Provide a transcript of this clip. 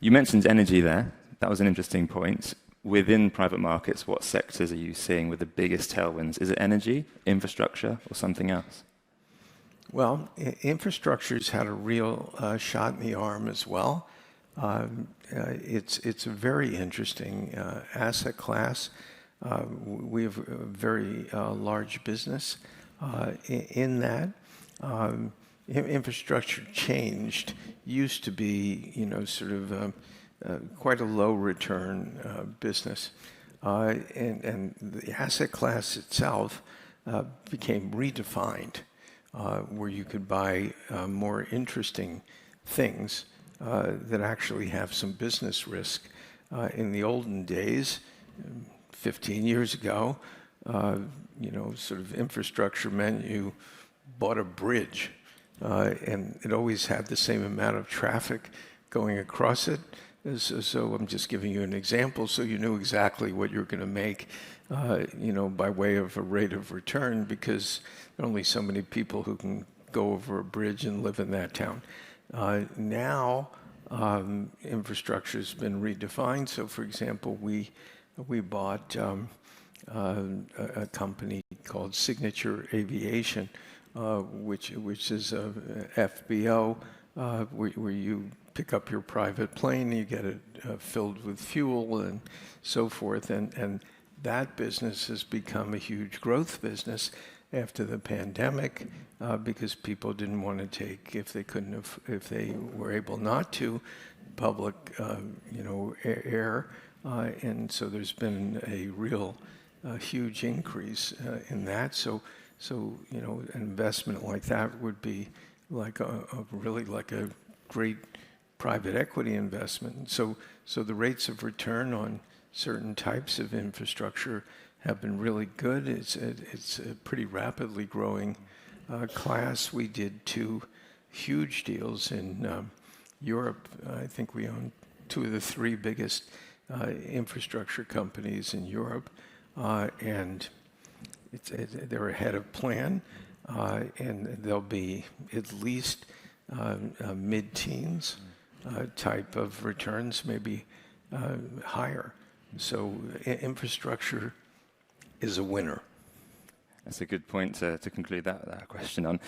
You mentioned energy there. That was an interesting point. Within private markets, what sectors are you seeing with the biggest tailwinds? Is it energy, infrastructure, or something else? Well, infrastructure's had a real shot in the arm as well. It's a very interesting asset class. We have a very large business in that. Infrastructure changed. Used to be, sort of quite a low return business. And the asset class itself became redefined, where you could buy more interesting things that actually have some business risk. In the olden days, 15 years ago, sort of infrastructure meant you bought a bridge, and it always had the same amount of traffic going across it. So I'm just giving you an example so you knew exactly what you're going to make, by way of a rate of return, because there are only so many people who can go over a bridge and live in that town. Now, infrastructure has been redefined. So, for example, we bought a company called Signature Aviation, which is a FBO, where you pick up your private plane, you get it filled with fuel and so forth, and that business has become a huge growth business after the pandemic, because people didn't want to take, if they were able not to, public, air, and so there's been a real huge increase in that. So an investment like that would be like really like a great private equity investment. So the rates of return on certain types of infrastructure have been really good. It's a pretty rapidly growing class. We did 2 huge deals in Europe. I think we own 2 of the 3 biggest infrastructure companies in Europe, and they're ahead of plan, and they'll be at least mid-teens type of returns, maybe higher. So infrastructure is a winner. That's a good point to conclude that question on.